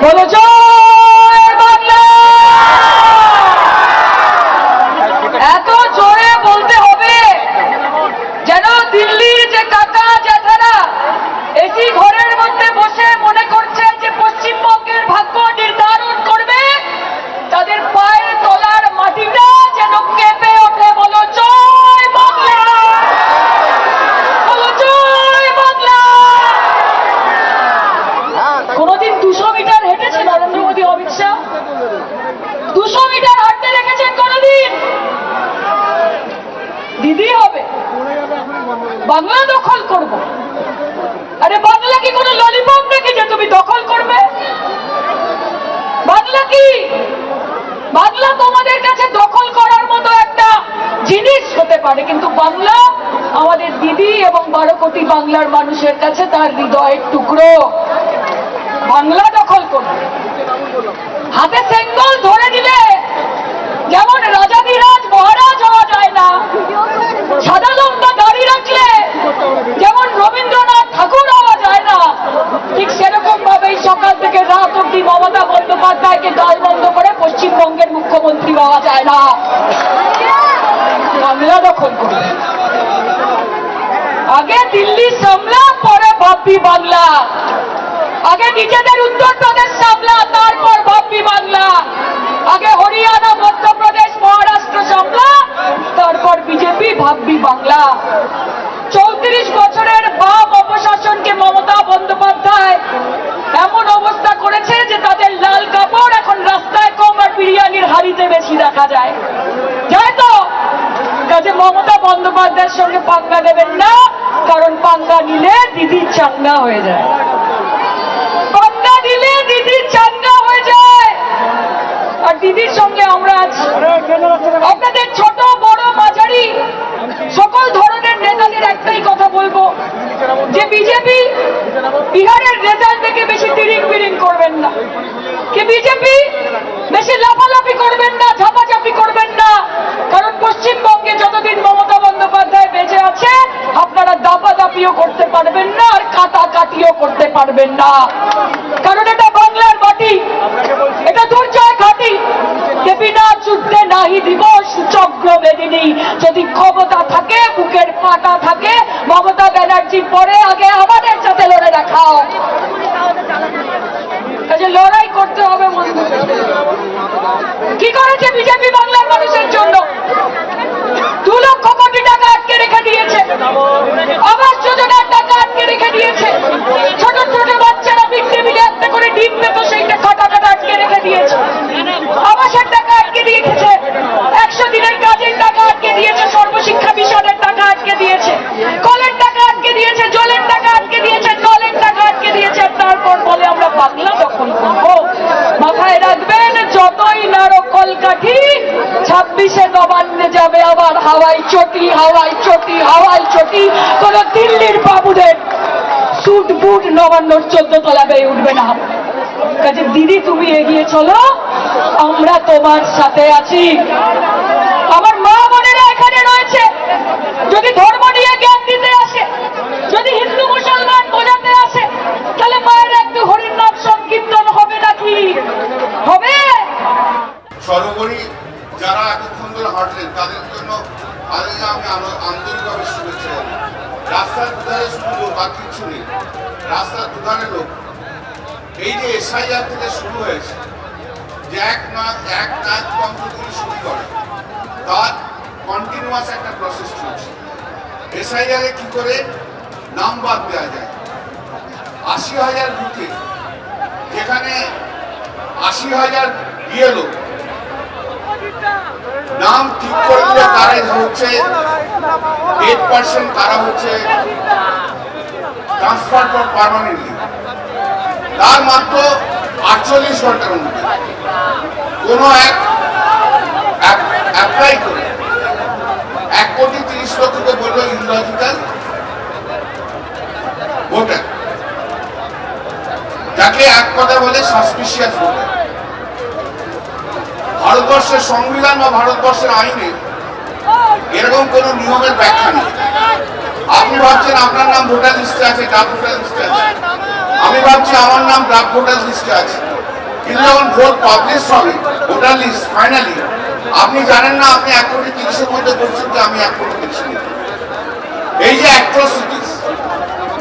বলো জয় বাংলা। এত জোরে বলতে হবে যেন দিল্লির যে কাকা জ্যাঠারা এসি ঘরের মধ্যে বসে মনে করছে যে পশ্চিমবঙ্গের ভাগ্য নির্ধারণ করবে, তাদের পায়ের তলার মাটিটা যেন কেঁপে ওঠে। বলো জয় বাংলা, বলো জয় বাংলা। কোনদিন 200 মিটার হেঁটেছে নরেন্দ্র মোদী অমিত শাহ? 200 মিটার হাঁটতে রেখেছেন কোনদিন? দিদি হবে বাংলা দখল করব। আরে বাংলা কি কোনো ললিপপ নাকি যে তুমি দখল করবে? বাংলা কি? বাংলা তোমাদের কাছে দখল করার মতো একটা জিনিস হতে পারে, কিন্তু বাংলা আমাদের দিদি এবং 12 কোটি বাংলার মানুষের কাছে তার হৃদয়ের টুকরো। বাংলা দখল করবে, হাতে সেঙ্গল ধরে দিলে যেমন রাজাধিরাজ মহারাজ হওয়া যায় না, সাদা লম্বা দাড়ি রাখলে যেমন রবীন্দ্রনাথ ঠাকুর হওয়া যায় না, ঠিক সেরকম ভাবেই সকাল থেকে রাত অব্দি মমতা বন্দ্যোপাধ্যায়কে গাল বন্ধ করে পশ্চিমবঙ্গের মুখ্যমন্ত্রী হওয়া যায় না। বাংলা দখল করবে, আগে দিল্লি সামলা, পরে ভাববি বাংলা। আগে নিজেদের উত্তরপ্রদেশ সামলা, তারপর ভাববি বাংলা। আগে হরিয়ানা, মধ্যপ্রদেশ, মহারাষ্ট্র সামলা, তারপর বিজেপি, ভাববি বাংলা। 34 বছরের বাম অপশাসনকে মমতা বন্দ্যোপাধ্যায় এমন অবস্থা করেছে যে তাদের লাল কাপড় এখন রাস্তায় কম আর বিরিয়ানির হাড়িতে বেশি দেখা যায়। যায় তো? কাজে মমতা বন্দ্যোপাধ্যায়ের সঙ্গে পাঙ্গা নেবেন না, কারণ পাঙ্গা নিলে দিদি চাঙ্গা হয়ে যায়। পাঙ্গা নিলে দিদি চাঙ্গা হয়ে যায়। আর দিদির সঙ্গে আমরা আছি। আপনাদের ছোট বড় মাঝারি সকল ধরনের নেতাদের একটাই কথা বলবো যে বিজেপি বিহারের রেজাল্ট দেখে বেশি তিরিং বিরিং করবেন না, কি বিজেপি বেশি লাফালাফি করবেন না, ঝাপাঝাপি করবেন না, কারণ পশ্চিমবঙ্গে যতদিন মমতা বন্দ্যোপাধ্যায় বেঁচে আছে আপনারা দাপাদাপিও করতে পারবেন না আর কাটাকাটিও করতে পারবেন না, কারণ এটা বাংলার মাটি, এটা দুর্জয় ঘাটি। দেবিনা যুদ্ধে নাহি দিব সুচক্র বেদিনী। যদি ক্ষমতা থাকে, বুকের পাটা থাকে, মমতা ব্যানার্জির পরে আগে আমাদের সাথে লড়ে দেখাও। কাজে লড়াই করতে হবে বন্ধু। কি করেছে বিজেপি বাংলার মানুষের জন্য? 2 লক্ষ কোটি টাকা আটকে রেখে দিয়েছে, আবাস যোজনার টাকা আটকে রেখে দিয়েছে, ছোট ছোট বাচ্চারা মিড ডে মিলে একটা করে ডিম পেত, সেইটা কাটা আটকে রেখে দিয়েছে, আবাসের টাকা আটকে দিয়েছে, 100 দিনের কাজের টাকা আটকে দিয়েছে, সর্বশিক্ষা মিশনের টাকা আটকে দিয়েছে, কলের টাকা আটকে দিয়েছে, জলের টাকা আটকে দিয়েছে, নলের টাকা আটকে দিয়েছে। তারপর বলে আমরা বাংলা দখল করবো। মাথায় রাখবেন, যতই নাড়ো কলকাঠি, 26-এ নবান্নে যাবে আবার হাওয়াই চটি, হাওয়াই চটি, হাওয়াই চটি। কোন দিল্লির বাবুদের সুট বুট নবান্নর 14 তলা বেয়ে উঠবে না। কাজে দিদি তুমি এগিয়ে চলো, আমরা তোমার সাথে আছি। আমার মা বোনেরা এখানে রয়েছে, যদি ধর্ম নিয়ে জ্ঞান দিতে আসে, যদি হিন্দু মুসলমান বোঝাতে আসে, তাহলে মায়ের একটু হরির নাম সংকীর্তন হবে নাকি? হবে? সর্বোপরি যারা এতক্ষণ ধরে হাঁটলেন তাদের জন্য আমি আন্তরিকভাবে শুভেচ্ছা জানাই। রাস্তার দুধারে শুধু লোক, আর কিছু নেই, রাস্তার দুধারে লোক। এই যে এসআইআর থেকে শুরু হয়েছে, যে এক নায়ক তন্ত্র থেকে শুরু করে, তার কন্টিনিউয়াস একটা প্রসেস চলছে। এসআইআর কি করে নাম বাদ দেওয়া যায়? 80,000 বুথে, যেখানে 80,000 বিএলও নাম ঠিক করে দিলে তারা হচ্ছে 8% তারা হচ্ছে ট্রান্সফার ফর পার্মানেন্টলি। তার মাত্র 48 ঘন্টার মধ্যে কোনো এক অ্যাপ্লাই করে 1,30,00,000-কে বলল ইলজিক্যাল ভোটার, যাকে এক কথা বলে সাসপিশিয়াস ভোটার। ভারতবর্ষের সংবিধান বা ভারতবর্ষের আইনে এরকম কোন নিয়মের ব্যাখ্যা নেই। আপনি ভাবছেন আপনার নাম ভোটার লিস্টে আছে, ড্রাফট ভোটার লিস্টে আছে, আমি ভাবছি আমার নাম ড্রাফট ভোটার লিস্টে আছে। কিন্তু যখন ভোট পাবলিশ হবে, ভোটার লিস্ট ফাইনালি, আপনি জানেন না আপনি 1,30,000 মধ্যে করছেন যে আমি 1,30,000। এই যে অ্যাট্রসিটিস,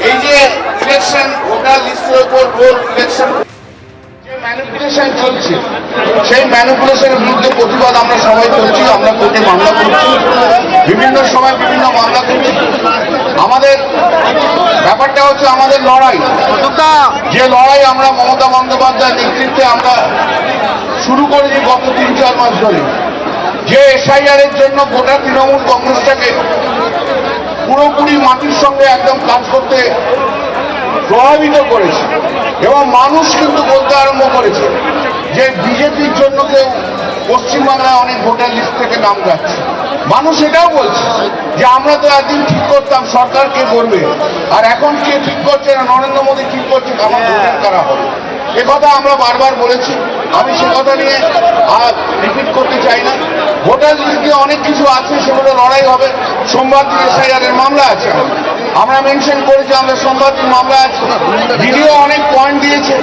এই যে ইলেকশন ভোটার লিস্টের উপর রোল ইলেকশন যে ম্যানিপুলেশন চলছে, সেই ম্যানিপুলেশনের বিরুদ্ধে প্রতিবাদ আমরা সবাই করছি। আমরা কোর্টে মামলা করছি, বিভিন্ন সময় বিভিন্ন মামলা করছি। আমাদের ব্যাপারটা হচ্ছে আমাদের লড়াই, যে লড়াই আমরা মমতা বন্দ্যোপাধ্যায়ের নেতৃত্বে আমরা শুরু করেছি গত 3-4 মাস ধরে, যে এসআইআর এর জন্য গোটা তৃণমূল কংগ্রেসটাকে পুরোপুরি মাটির সঙ্গে একদম কাজ করতে প্রভাবিত করেছে। এবং মানুষ কিন্তু বলতে আরম্ভ করেছে যে বিজেপির জন্য কেউ পশ্চিমবাংলায় অনেক ভোটার লিস্ট থেকে নাম যাচ্ছে। মানুষ এটাও বলছে যে আমরা তো একদিন ঠিক করতাম সরকার কে করবে, আর এখন কে ঠিক করছে না, নরেন্দ্র মোদী ঠিক করছে আমার ভোটার কারা হবে। একথা আমরা বারবার বলেছি, আমি সে কথা নিয়ে আর রিপিট করতে চাই না। ভোটার লিস্টে অনেক কিছু আছে, সেগুলো লড়াই হবে। সোমবার দিন এসআইআর এর মামলা আছে, আমরা মেনশন করেছি আমরা সোমবার দিন মামলা আছে। দিদিও অনেক পয়েন্ট দিয়েছে,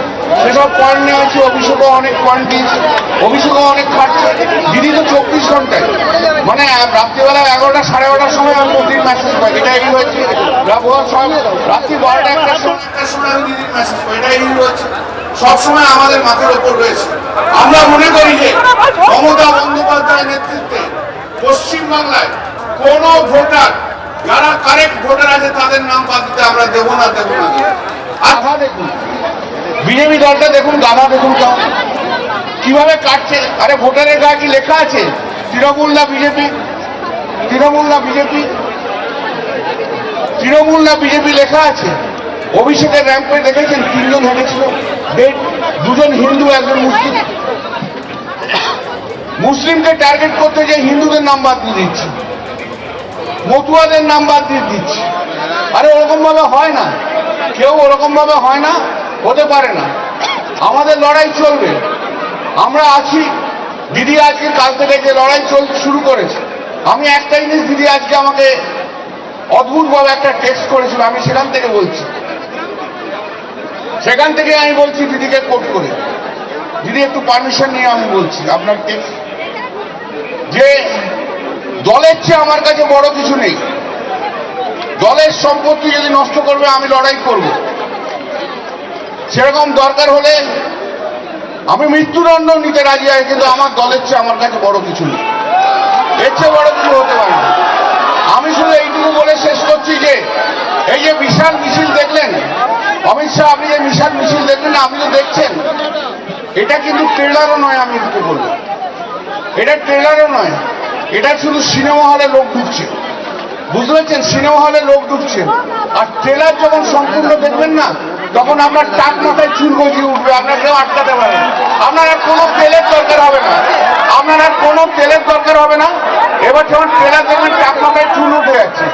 সেসব পয়েন্ট নিয়ে আছে। অভিষেকও অনেক পয়েন্ট দিয়েছে, অভিষেকও অনেক খাটছে। দিদি তো 24 ঘন্টায়, মানে রাত্রিবেলা 11টা 11:30 সময় আমি মোদির মেসেজ পাই, এটা এই হয়েছে। রাত্রি 12টা 1টার সময় আমি দিদির মেসেজ পাই, এটা এই হয়েছে। সবসময় আমাদের মাথার ওপর রয়েছে। আমরা মনে করি যে মমতা বন্দ্যোপাধ্যায়ের নেতৃত্বে পশ্চিমবাংলায় কোন ভোটার, যারা কারেক্ট ভোটার আছে তাদের নাম বাদ দিতে আমরা দেবো না। আধা দেখুন বিজেপি দলটা, দেখুন গাধা, দেখুন কিভাবে কাটছে। আরে ভোটারের গায়ে কি লেখা আছে তৃণমূল না বিজেপি? তৃণমূল না বিজেপি? তৃণমূল না বিজেপি লেখা আছে। অভিষেকের র্যাম্পে দেখেছেন 3 জন হেঁটেছিল, 2জন হিন্দু, 1জন মুসলিম। মুসলিমকে টার্গেট করতে যে হিন্দুদের নাম বাদ দিয়ে দিচ্ছে, মতুয়াদের নাম বাদ দিয়ে দিচ্ছে। আরে ওরকম ভাবে হয় না, কেউ ওরকম ভাবে হয় না, হতে পারে না। আমাদের লড়াই চলবে, আমরা আছি। দিদি আজকে কাল থেকে যে লড়াই শুরু করেছে, আমি একটা জিনিস, দিদি আজকে আমাকে অদ্ভুতভাবে একটা টেক্সট করেছিল, আমি সেখান থেকে বলছি, সেখান থেকে আমি বলছি দিদিকে কোট করে। দিদি একটু পারমিশন নিয়ে আমি বলছি আপনার টেক্সট, যে দলের চেয়ে আমার কাছে বড় কিছু নেই। দলের সম্পত্তি যদি নষ্ট করবে আমি লড়াই করব, সেরকম দরকার হলে আমি মৃত্যুদণ্ড নিতে রাজি আছি, কিন্তু আমার দলের চেয়ে আমার কাছে বড় কিছু নেই, এর চেয়ে বড় কিছু হতে পারে না। আমি শুধু এইটুকু বলে শেষ করছি যে এই যে বিশাল মিছিল দেখলেন অমিত শাহ, আপনি যে বিশাল মিছিল দেখলেন, আপনি তো দেখছেন, এটা কিন্তু ট্রেলারও নয়। আমি একটু বলবো, এটা ট্রেলারও নয়, এটা শুধু সিনেমা হলে লোক ঢুকছে, বুঝতে পারছেন? সিনেমা হলে লোক ঢুকছে। আর ট্রেলার যখন সম্পূর্ণ দেখবেন না, তখন আপনার টাক মাথায় চুল গজিয়ে উঠবে, আপনার কেউ আটকাতে পারে না। আপনার আর কোনো তেলের দরকার হবে না, আপনার আর কোনো তেলের দরকার হবে না। এবার যখন ট্রেলার দেখবেন টাক মাথায় চুল উঠে যাচ্ছে।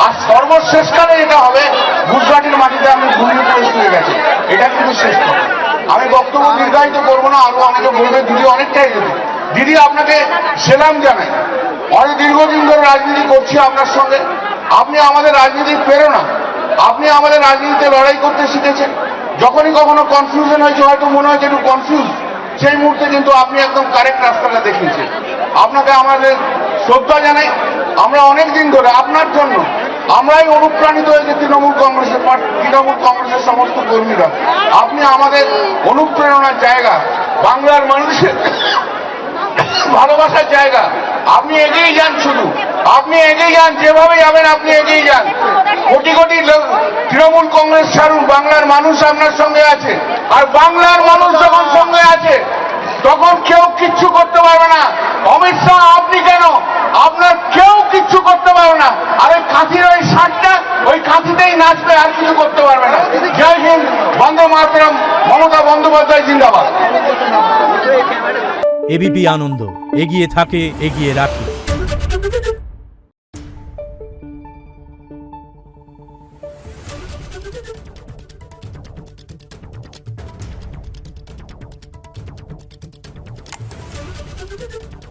আর সর্বশেষকালে এটা হবে, গুজরাটের মাটিতে আপনি ঘুমিয়ে পড়ে শুয়ে গেছে, এটা কিন্তু শেষ কথা। আমি বক্তব্য দীর্ঘায়িত করবো না, আরো অনেকে বলবে। দিদি অনেকটাই দেবে। দিদি আপনাকে সেলাম জানাই, অনেক দীর্ঘদিন ধরে রাজনীতি করছি আপনার সঙ্গে। আপনি আমাদের রাজনীতির প্রেরণা, আপনি আমাদের রাজনীতিতে লড়াই করতে শিখেছেন। যখনই কখনো কনফিউশন হয়েছে, হয়তো মনে হয়েছে একটু কনফিউজ, সেই মুহূর্তে কিন্তু আপনি একদম কারেক্ট রাস্তাটা দেখিয়েছেন। আপনাকে আমাদের শ্রদ্ধা জানাই। আমরা অনেক দিন ধরে আপনার জন্য আমরাই অনুপ্রাণিত হয়েছে, তৃণমূল কংগ্রেসের সমস্ত কর্মীরা। আপনি আমাদের অনুপ্রেরণার জায়গা, বাংলার মানুষের ভালোবাসার জায়গা। আপনি এগিয়ে যান, শুধু আপনি এগিয়ে যান, যেভাবে যাবেন আপনি এগিয়ে যান। কোটি কোটি তৃণমূল কংগ্রেস ছাড়ুন, বাংলার মানুষ আপনার সঙ্গে আছে। আর বাংলার মানুষ যখন সঙ্গে আছে, তখন কেউ কিচ্ছু করতে পারবে না। অমিত শাহ আপনি কেন, আপনার কেউ কিচ্ছু করতে পারবে না। আর ওই কাঁথির ওই শার্টটা, ওই কাঁথিতেই নাচবে, আর কিছু করতে পারবে না। জয় হিন্দ, বন্দে মাতরম, মমতা বন্দ্যোপাধ্যায় জিন্দাবাদ। এবিপি আনন্দ, এগিয়ে থাকে, এগিয়ে রাখে। Thank you.